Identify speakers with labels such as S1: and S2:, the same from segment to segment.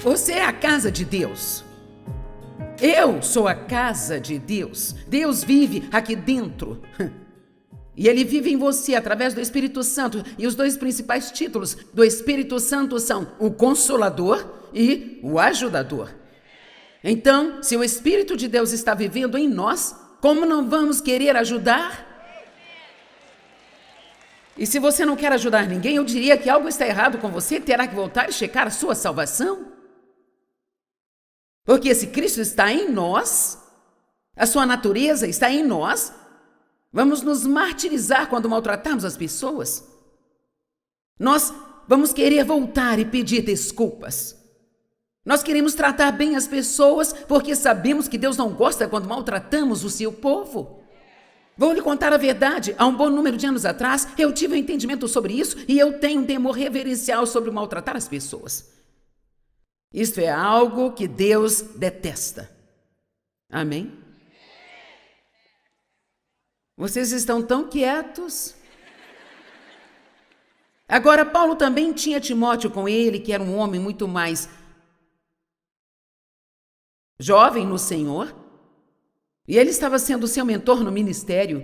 S1: Você é a casa de Deus. Eu sou a casa de Deus. Deus vive aqui dentro. E Ele vive em você através do Espírito Santo. E os dois principais títulos do Espírito Santo são o Consolador e o Ajudador. Então, se o Espírito de Deus está vivendo em nós, como não vamos querer ajudar? E se você não quer ajudar ninguém, eu diria que algo está errado com você, terá que voltar e checar a sua salvação. Porque se Cristo está em nós, a sua natureza está em nós, vamos nos martirizar quando maltratarmos as pessoas. Nós vamos querer voltar e pedir desculpas. Nós queremos tratar bem as pessoas porque sabemos que Deus não gosta quando maltratamos o seu povo. Vou lhe contar a verdade. Há um bom número de anos atrás, eu tive um entendimento sobre isso e eu tenho um temor reverencial sobre maltratar as pessoas. Isto é algo que Deus detesta. Amém? Vocês estão tão quietos. Agora, Paulo também tinha Timóteo com ele, que era um homem muito mais jovem no Senhor, e ele estava sendo seu mentor no ministério.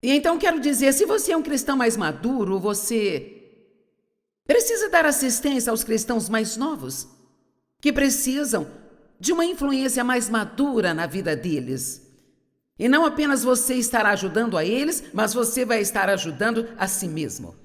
S1: E então quero dizer, se você é um cristão mais maduro, você precisa dar assistência aos cristãos mais novos, que precisam de uma influência mais madura na vida deles. E não apenas você estará ajudando a eles, mas você vai estar ajudando a si mesmo.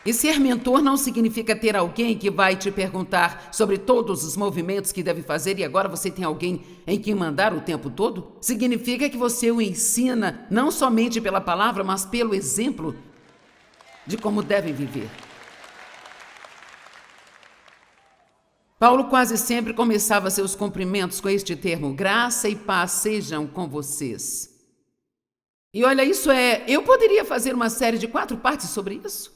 S1: E ser mentor não significa ter alguém que vai te perguntar sobre todos os movimentos que deve fazer e agora você tem alguém em quem mandar o tempo todo. Significa que você o ensina não somente pela palavra, mas pelo exemplo de como devem viver. Paulo quase sempre começava seus cumprimentos com este termo: graça e paz sejam com vocês. E olha, eu poderia fazer uma série de 4 partes sobre isso.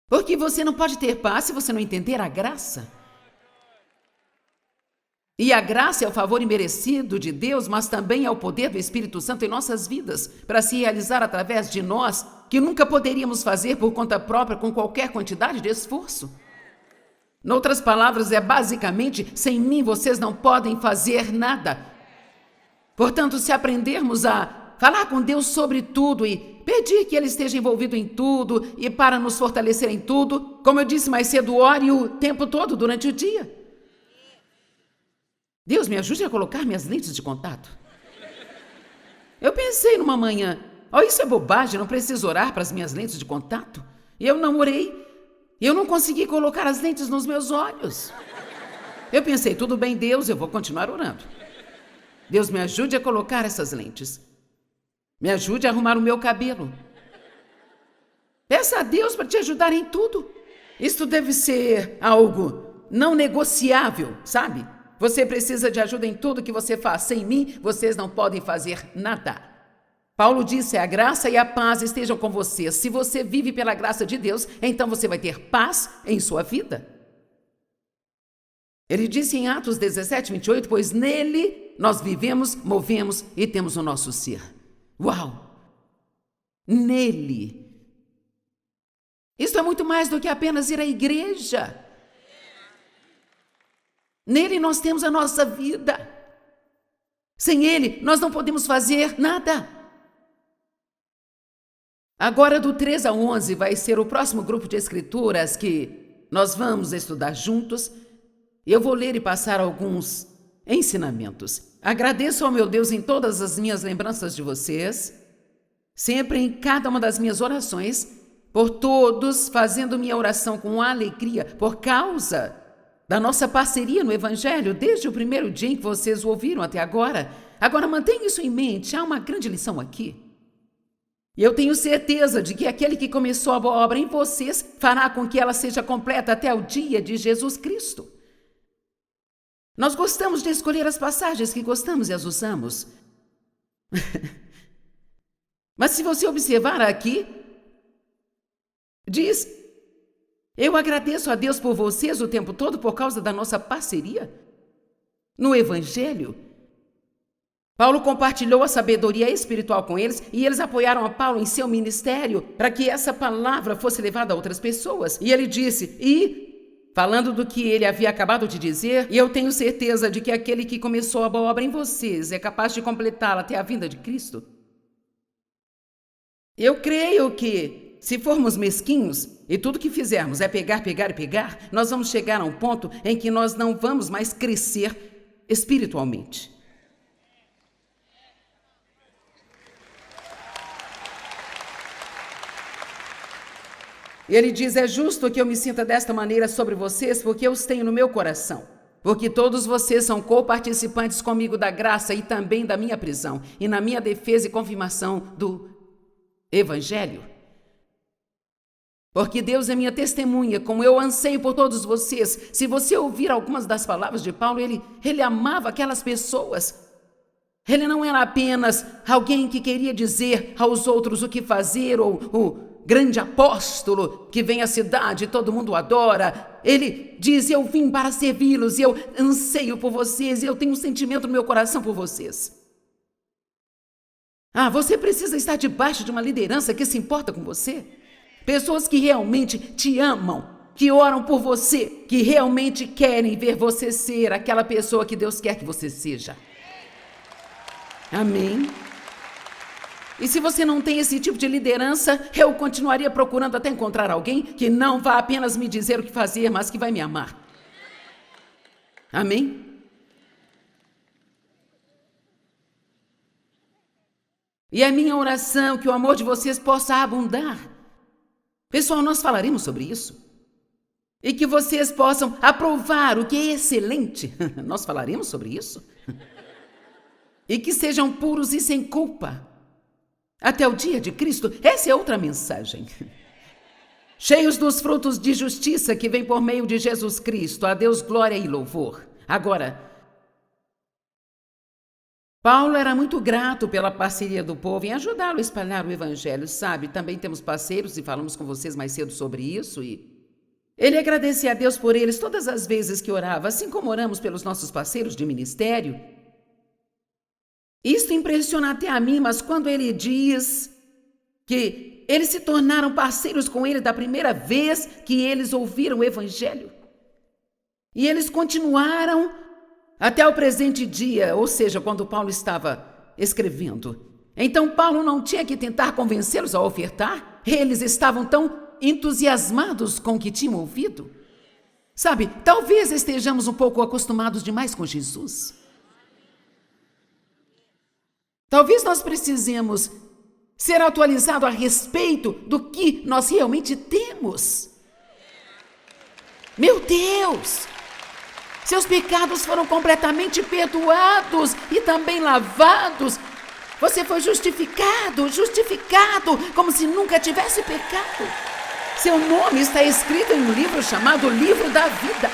S1: Porque você não pode ter paz se você não entender a graça. E a graça é o favor imerecido de Deus, mas também é o poder do Espírito Santo em nossas vidas, para se realizar através de nós, que nunca poderíamos fazer por conta própria com qualquer quantidade de esforço. Noutras palavras, é basicamente, sem mim vocês não podem fazer nada. Portanto, se aprendermos a falar com Deus sobre tudo e pedir que Ele esteja envolvido em tudo e para nos fortalecer em tudo, como eu disse mais cedo, ore o tempo todo durante o dia. Deus, me ajude a colocar minhas lentes de contato. Eu pensei numa manhã, isso é bobagem, não preciso orar para as minhas lentes de contato. E eu não orei. Eu não consegui colocar as lentes nos meus olhos. Eu pensei, tudo bem, Deus, eu vou continuar orando. Deus, me ajude a colocar essas lentes. Me ajude a arrumar o meu cabelo. Peça a Deus para te ajudar em tudo. Isto deve ser algo não negociável, sabe? Você precisa de ajuda em tudo que você faz. Sem mim, vocês não podem fazer nada. Paulo disse, a graça e a paz estejam com você. Se você vive pela graça de Deus, então você vai ter paz em sua vida. Ele disse em Atos 17, 28, pois nele nós vivemos, movemos e temos o nosso ser. Uau! Nele. Isso é muito mais do que apenas ir à igreja. Nele nós temos a nossa vida. Sem ele, nós não podemos fazer nada. Agora, do 3 ao 11, vai ser o próximo grupo de escrituras que nós vamos estudar juntos. Eu vou ler e passar alguns ensinamentos. Agradeço ao meu Deus em todas as minhas lembranças de vocês, sempre em cada uma das minhas orações, por todos, fazendo minha oração com alegria, por causa da nossa parceria no Evangelho, desde o primeiro dia em que vocês o ouviram até agora. Agora, mantenha isso em mente, há uma grande lição aqui. E eu tenho certeza de que aquele que começou a boa obra em vocês fará com que ela seja completa até o dia de Jesus Cristo. Nós gostamos de escolher as passagens que gostamos e as usamos. Mas se você observar aqui, diz, eu agradeço a Deus por vocês o tempo todo por causa da nossa parceria no Evangelho. Paulo compartilhou a sabedoria espiritual com eles e eles apoiaram a Paulo em seu ministério para que essa palavra fosse levada a outras pessoas. E ele disse, falando do que ele havia acabado de dizer, e eu tenho certeza de que aquele que começou a boa obra em vocês é capaz de completá-la até a vinda de Cristo. Eu creio que, se formos mesquinhos e tudo que fizermos é pegar, pegar e pegar, nós vamos chegar a um ponto em que nós não vamos mais crescer espiritualmente. E ele diz, é justo que eu me sinta desta maneira sobre vocês, porque eu os tenho no meu coração. Porque todos vocês são co-participantes comigo da graça e também da minha prisão, e na minha defesa e confirmação do Evangelho. Porque Deus é minha testemunha, como eu anseio por todos vocês. Se você ouvir algumas das palavras de Paulo, ele amava aquelas pessoas. Ele não era apenas alguém que queria dizer aos outros o que fazer, ou o grande apóstolo que vem à cidade e todo mundo adora. Ele diz, eu vim para servi-los, e eu anseio por vocês, e eu tenho um sentimento no meu coração por vocês. Você precisa estar debaixo de uma liderança que se importa com você. Pessoas que realmente te amam, que oram por você, que realmente querem ver você ser aquela pessoa que Deus quer que você seja. Amém? E se você não tem esse tipo de liderança, eu continuaria procurando até encontrar alguém que não vá apenas me dizer o que fazer, mas que vai me amar. Amém? E é minha oração que o amor de vocês possa abundar. Pessoal, nós falaremos sobre isso. E que vocês possam aprovar o que é excelente. Nós falaremos sobre isso. E que sejam puros e sem culpa. Até o dia de Cristo, essa é outra mensagem. Cheios dos frutos de justiça que vem por meio de Jesus Cristo, a Deus glória e louvor. Agora, Paulo era muito grato pela parceria do povo em ajudá-lo a espalhar o evangelho, sabe? Também temos parceiros e falamos com vocês mais cedo sobre isso e ele agradecia a Deus por eles todas as vezes que orava, assim como oramos pelos nossos parceiros de ministério. Isso impressiona até a mim, mas quando ele diz que eles se tornaram parceiros com ele da primeira vez que eles ouviram o evangelho. E eles continuaram até o presente dia, ou seja, quando Paulo estava escrevendo. Então Paulo não tinha que tentar convencê-los a ofertar. Eles estavam tão entusiasmados com o que tinham ouvido. Sabe, talvez estejamos um pouco acostumados demais com Jesus. Talvez nós precisemos ser atualizados a respeito do que nós realmente temos. Meu Deus! Seus pecados foram completamente perdoados e também lavados. Você foi justificado, como se nunca tivesse pecado. Seu nome está escrito em um livro chamado Livro da Vida.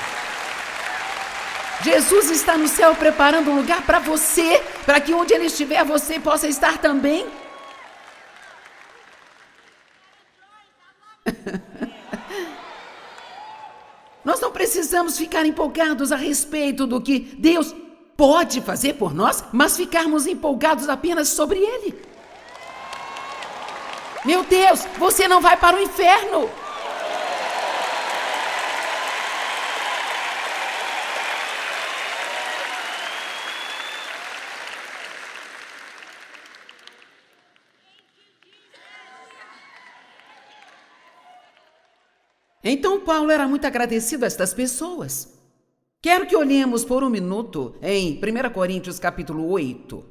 S1: Jesus está no céu preparando um lugar para você, para que onde Ele estiver, você possa estar também. Nós não precisamos ficar empolgados a respeito do que Deus pode fazer por nós, mas ficarmos empolgados apenas sobre Ele. Meu Deus, você não vai para o inferno. Então Paulo era muito agradecido a estas pessoas. Quero que olhemos por um minuto em 1 Coríntios capítulo 8,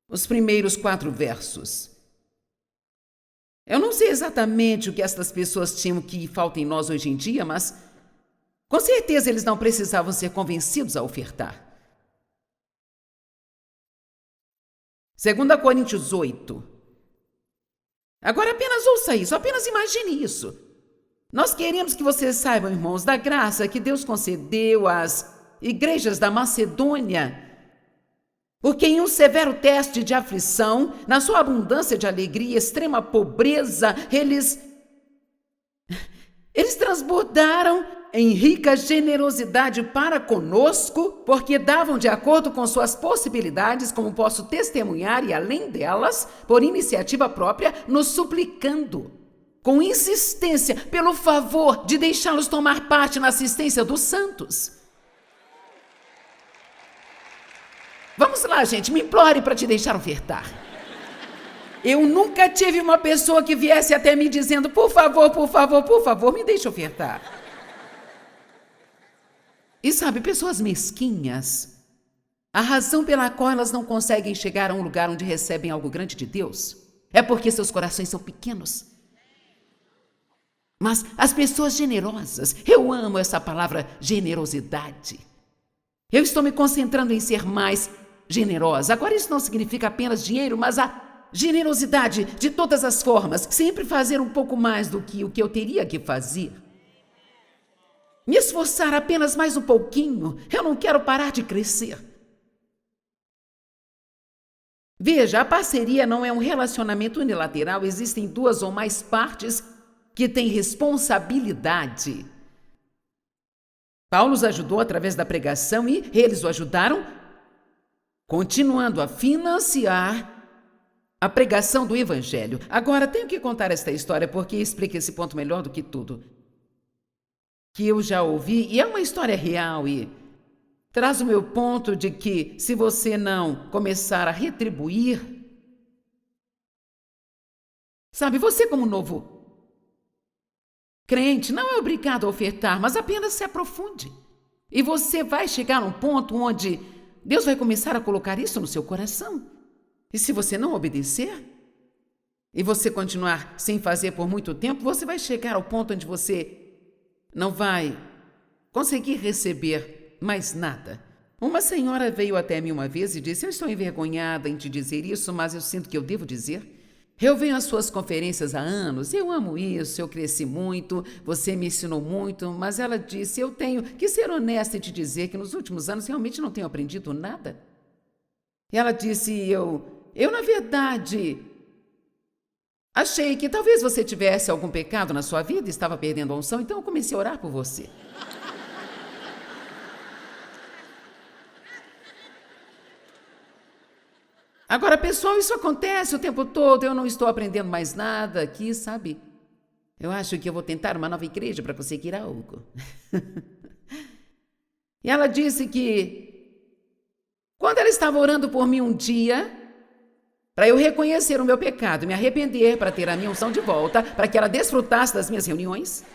S1: os primeiros 4 versos. Eu não sei exatamente o que estas pessoas tinham que falta em nós hoje em dia, mas com certeza eles não precisavam ser convencidos a ofertar. 2 Coríntios 8. Agora apenas ouça isso, apenas imagine isso. Nós queremos que vocês saibam, irmãos, da graça que Deus concedeu às igrejas da Macedônia, porque em um severo teste de aflição, na sua abundância de alegria e extrema pobreza, eles transbordaram em rica generosidade para conosco, porque davam de acordo com suas possibilidades, como posso testemunhar, e além delas, por iniciativa própria, nos suplicando, com insistência, pelo favor de deixá-los tomar parte na assistência dos santos. Vamos lá, gente, me implore para te deixar ofertar. Eu nunca tive uma pessoa que viesse até mim dizendo, por favor, me deixe ofertar. E sabe, pessoas mesquinhas, a razão pela qual elas não conseguem chegar a um lugar onde recebem algo grande de Deus é porque seus corações são pequenos. Mas as pessoas generosas, eu amo essa palavra generosidade. Eu estou me concentrando em ser mais generosa. Agora, isso não significa apenas dinheiro, mas a generosidade de todas as formas, sempre fazer um pouco mais do que o que eu teria que fazer. Me esforçar apenas mais um pouquinho, eu não quero parar de crescer. Veja, a parceria não é um relacionamento unilateral, existem duas ou mais partes que têm responsabilidade. Paulo os ajudou através da pregação e eles o ajudaram, continuando a financiar a pregação do Evangelho. Agora, tenho que contar esta história porque explica esse ponto melhor do que tudo. Que eu já ouvi, e é uma história real, e traz o meu ponto de que se você não começar a retribuir, sabe, você como novo crente não é obrigado a ofertar, mas apenas se aprofunde. E você vai chegar num ponto onde Deus vai começar a colocar isso no seu coração. E se você não obedecer, e você continuar sem fazer por muito tempo, você vai chegar ao ponto onde você não vai conseguir receber mais nada. Uma senhora veio até mim uma vez e disse, eu estou envergonhada em te dizer isso, mas eu sinto que eu devo dizer. Eu venho às suas conferências há anos, eu amo isso, eu cresci muito, você me ensinou muito, mas ela disse, eu tenho que ser honesta e te dizer que nos últimos anos realmente não tenho aprendido nada. E ela disse, eu na verdade achei que talvez você tivesse algum pecado na sua vida e estava perdendo a unção, então eu comecei a orar por você. Agora, pessoal, isso acontece o tempo todo, eu não estou aprendendo mais nada aqui, sabe? Eu acho que eu vou tentar uma nova igreja para conseguir algo. E ela disse que quando ela estava orando por mim um dia, para eu reconhecer o meu pecado, me arrepender, para ter a minha unção de volta, para que ela desfrutasse das minhas reuniões.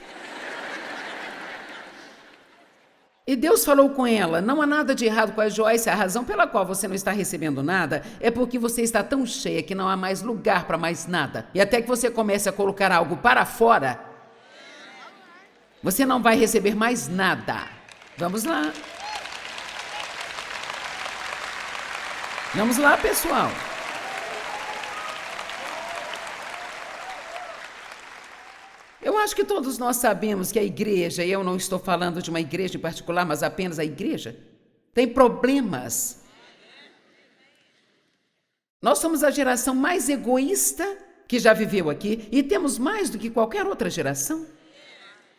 S1: E Deus falou com ela, não há nada de errado com a Joyce, a razão pela qual você não está recebendo nada é porque você está tão cheia que não há mais lugar para mais nada. E até que você comece a colocar algo para fora, você não vai receber mais nada. Vamos lá. Vamos lá, pessoal. Eu acho que todos nós sabemos que a igreja, e eu não estou falando de uma igreja em particular, mas apenas a igreja, tem problemas. Nós somos a geração mais egoísta que já viveu aqui e temos mais do que qualquer outra geração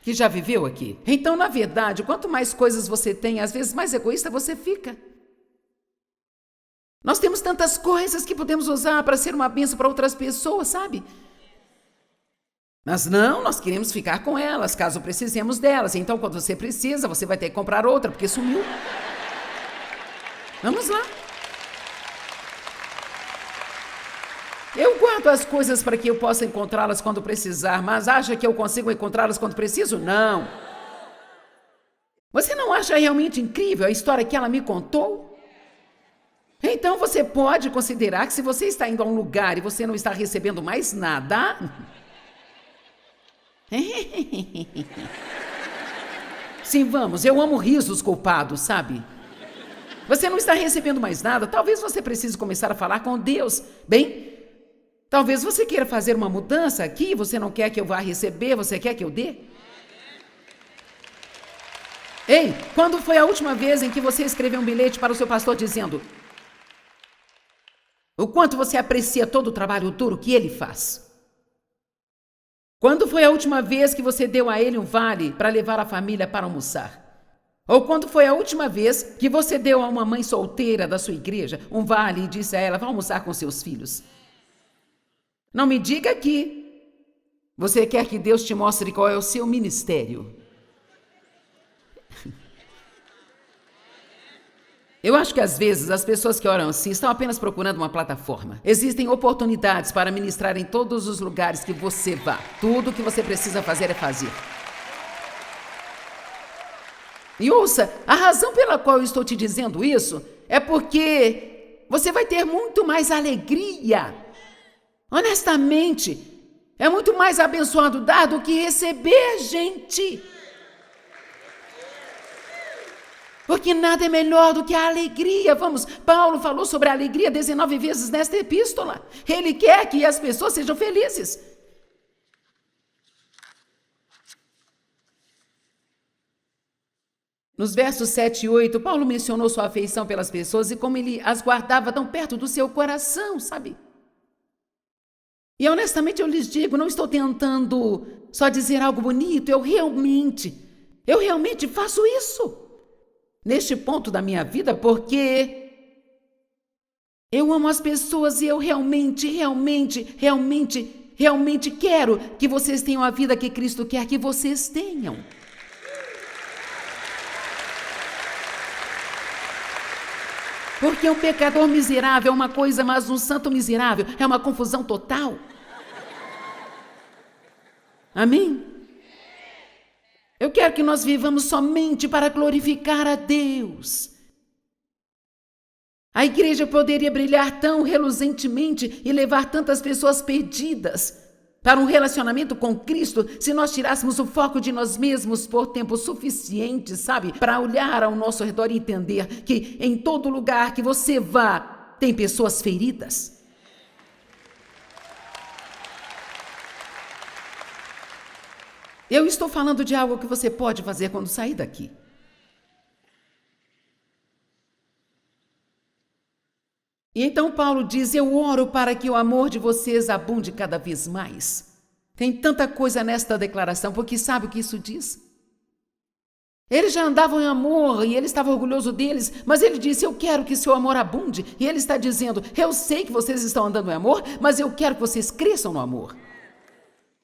S1: que já viveu aqui. Então, na verdade, quanto mais coisas você tem, às vezes mais egoísta você fica. Nós temos tantas coisas que podemos usar para ser uma bênção para outras pessoas, sabe? Mas não, nós queremos ficar com elas, caso precisemos delas. Então, quando você precisa, você vai ter que comprar outra, porque sumiu. Vamos lá. Eu guardo as coisas para que eu possa encontrá-las quando precisar, mas acha que eu consigo encontrá-las quando preciso? Não. Você não acha realmente incrível a história que ela me contou? Então, você pode considerar que se você está indo a um lugar e você não está recebendo mais nada... Sim, vamos, eu amo risos culpados, sabe? Você não está recebendo mais nada, talvez você precise começar a falar com Deus. Bem, talvez você queira fazer uma mudança aqui, você não quer que eu vá receber, você quer que eu dê? Ei, quando foi a última vez em que você escreveu um bilhete para o seu pastor dizendo o quanto você aprecia todo o trabalho duro que ele faz? Quando foi a última vez que você deu a ele um vale para levar a família para almoçar? Ou quando foi a última vez que você deu a uma mãe solteira da sua igreja um vale e disse a ela: vá almoçar com seus filhos? Não me diga que você quer que Deus te mostre qual é o seu ministério. Eu acho que às vezes as pessoas que oram assim estão apenas procurando uma plataforma. Existem oportunidades para ministrar em todos os lugares que você vá. Tudo o que você precisa fazer é fazer. E ouça, a razão pela qual eu estou te dizendo isso é porque você vai ter muito mais alegria. Honestamente, é muito mais abençoado dar do que receber, gente. Porque nada é melhor do que a alegria. Vamos, Paulo falou sobre a alegria 19 vezes nesta epístola. Ele quer que as pessoas sejam felizes. Nos versos 7 e 8, Paulo mencionou sua afeição pelas pessoas e como ele as guardava tão perto do seu coração, sabe? E honestamente eu lhes digo, não estou tentando só dizer algo bonito, eu realmente faço isso. Neste ponto da minha vida, porque eu amo as pessoas e eu realmente quero que vocês tenham a vida que Cristo quer que vocês tenham. Porque um pecador miserável é uma coisa, mas um santo miserável é uma confusão total. Amém? Eu quero que nós vivamos somente para glorificar a Deus. A igreja poderia brilhar tão reluzentemente e levar tantas pessoas perdidas para um relacionamento com Cristo se nós tirássemos o foco de nós mesmos por tempo suficiente, sabe? Para olhar ao nosso redor e entender que em todo lugar que você vá, tem pessoas feridas. Eu estou falando de algo que você pode fazer quando sair daqui. E então Paulo diz: eu oro para que o amor de vocês abunde cada vez mais. Tem tanta coisa nesta declaração, porque sabe o que isso diz? Eles já andavam em amor e ele estava orgulhoso deles, mas ele disse: eu quero que seu amor abunde. E ele está dizendo: eu sei que vocês estão andando em amor, mas eu quero que vocês cresçam no amor.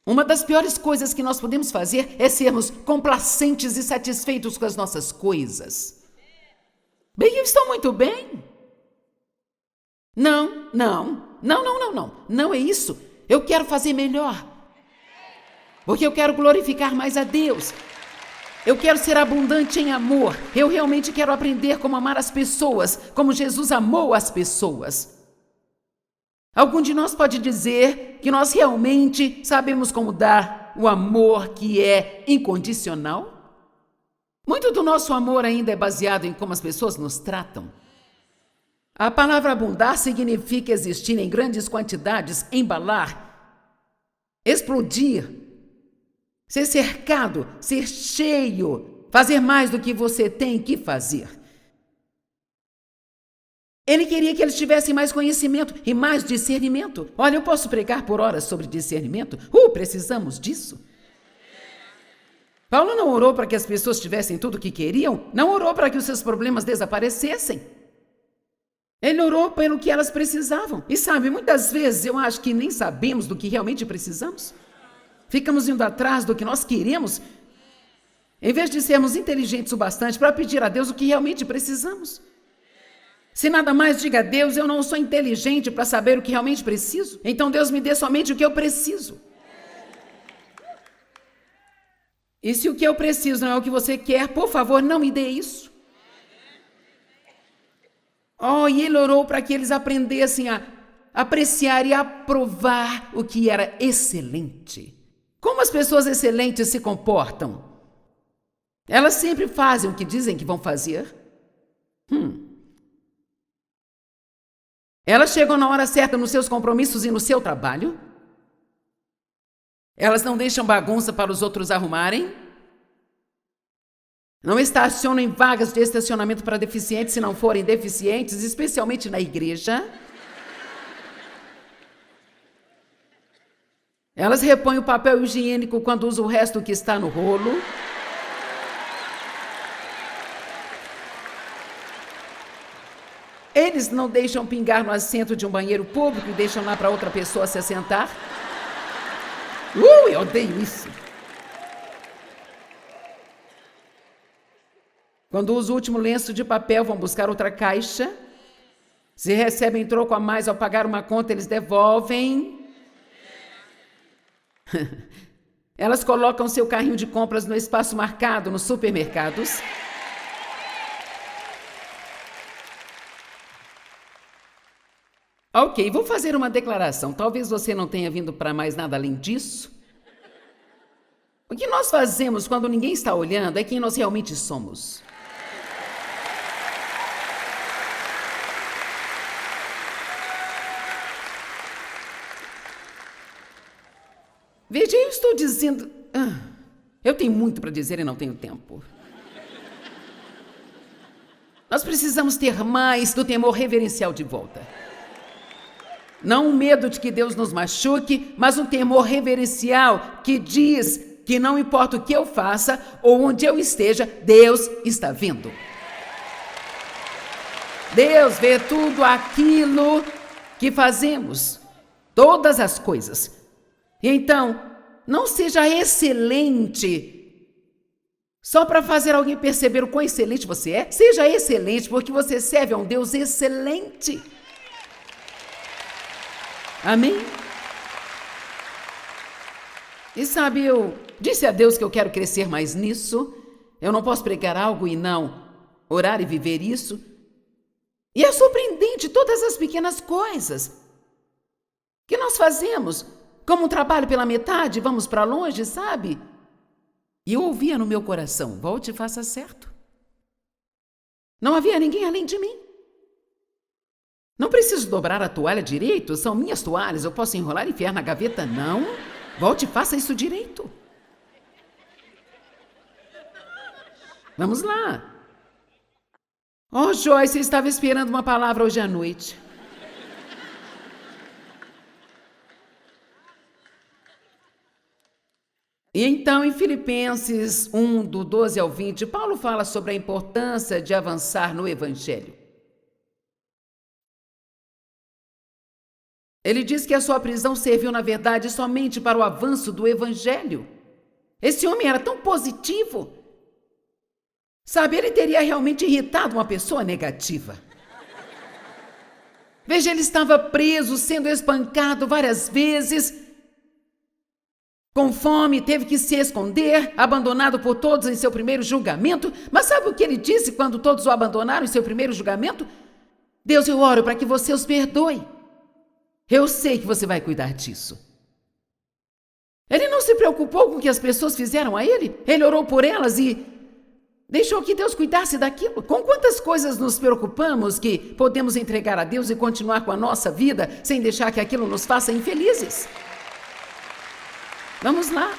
S1: Uma das piores coisas que nós podemos fazer é sermos complacentes e satisfeitos com as nossas coisas. Bem, eu estou muito bem. Não é isso. Eu quero fazer melhor. Porque eu quero glorificar mais a Deus. Eu quero ser abundante em amor. Eu realmente quero aprender como amar as pessoas, como Jesus amou as pessoas. Algum de nós pode dizer que nós realmente sabemos como dar o amor que é incondicional? Muito do nosso amor ainda é baseado em como as pessoas nos tratam. A palavra abundar significa existir em grandes quantidades, embalar, explodir, ser cercado, ser cheio, fazer mais do que você tem que fazer. Ele queria que eles tivessem mais conhecimento e mais discernimento. Olha, eu posso pregar por horas sobre discernimento. Precisamos disso. Paulo não orou para que as pessoas tivessem tudo o que queriam, não orou para que os seus problemas desaparecessem. Ele orou pelo que elas precisavam. E sabe, muitas vezes eu acho que nem sabemos do que realmente precisamos. Ficamos indo atrás do que nós queremos, em vez de sermos inteligentes o bastante para pedir a Deus o que realmente precisamos. Se nada mais, diga a Deus: eu não sou inteligente para saber o que realmente preciso. Então Deus me dê somente o que eu preciso. E se o que eu preciso não é o que você quer, por favor, não me dê isso. E ele orou para que eles aprendessem a apreciar e aprovar o que era excelente. Como as pessoas excelentes se comportam? Elas sempre fazem o que dizem que vão fazer. Elas chegam na hora certa nos seus compromissos e no seu trabalho. Elas não deixam bagunça para os outros arrumarem. Não estacionam em vagas de estacionamento para deficientes se não forem deficientes, especialmente na igreja. Elas repõem o papel higiênico quando usam o resto que está no rolo. Eles não deixam pingar no assento de um banheiro público e deixam lá para outra pessoa se assentar. Eu odeio isso. Quando usam o último lenço de papel, vão buscar outra caixa. Se recebem troco a mais ao pagar uma conta, eles devolvem. Elas colocam seu carrinho de compras no espaço marcado nos supermercados. Ok, vou fazer uma declaração. Talvez você não tenha vindo para mais nada além disso. O que nós fazemos quando ninguém está olhando é quem nós realmente somos. Veja, eu estou dizendo... eu tenho muito para dizer e não tenho tempo. Nós precisamos ter mais do temor reverencial de volta. Não um medo de que Deus nos machuque, mas um temor reverencial que diz que não importa o que eu faça ou onde eu esteja, Deus está vendo. Deus vê tudo aquilo que fazemos, todas as coisas. E então, não seja excelente só para fazer alguém perceber o quão excelente você é. Seja excelente porque você serve a um Deus excelente. Amém? E sabe, eu disse a Deus que eu quero crescer mais nisso. Eu não posso pregar algo e não orar e viver isso. E é surpreendente todas as pequenas coisas que nós fazemos. Como um trabalho pela metade, vamos para longe, sabe? E eu ouvia no meu coração, volte e faça certo. Não havia ninguém além de mim. Não preciso dobrar a toalha direito, são minhas toalhas, eu posso enrolar e enfiar na gaveta, não. Volte e faça isso direito. Vamos lá. Oh, Joyce, eu estava esperando uma palavra hoje à noite. E então, em Filipenses 1, do 12 ao 20, Paulo fala sobre a importância de avançar no Evangelho. Ele diz que a sua prisão serviu, na verdade, somente para o avanço do Evangelho. Esse homem era tão positivo. Sabe, ele teria realmente irritado uma pessoa negativa. Veja, ele estava preso, sendo espancado várias vezes. Com fome, teve que se esconder, abandonado por todos em seu primeiro julgamento. Mas sabe o que ele disse quando todos o abandonaram em seu primeiro julgamento? Deus, eu oro para que você os perdoe. Eu sei que você vai cuidar disso. Ele não se preocupou com o que as pessoas fizeram a ele. Ele orou por elas e deixou que Deus cuidasse daquilo. Com quantas coisas nos preocupamos que podemos entregar a Deus e continuar com a nossa vida sem deixar que aquilo nos faça infelizes? Vamos lá.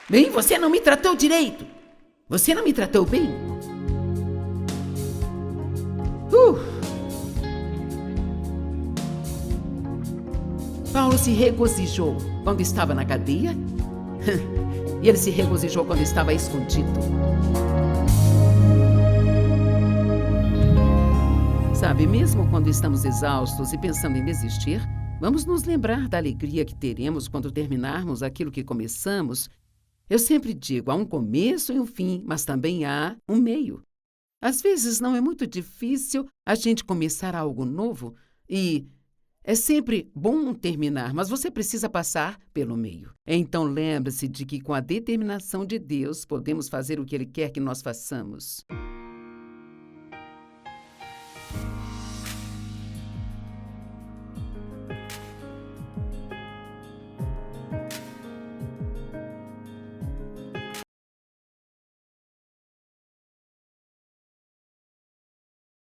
S1: Bem, você não me tratou direito. Você não me tratou bem. Paulo se regozijou quando estava na cadeia e ele se regozijou quando estava escondido. Sabe, mesmo quando estamos exaustos e pensando em desistir, vamos nos lembrar da alegria que teremos quando terminarmos aquilo que começamos. Eu sempre digo, há um começo e um fim, mas também há um meio. Às vezes não é muito difícil a gente começar algo novo e é sempre bom terminar, mas você precisa passar pelo meio. Então lembre-se de que com a determinação de Deus podemos fazer o que Ele quer que nós façamos.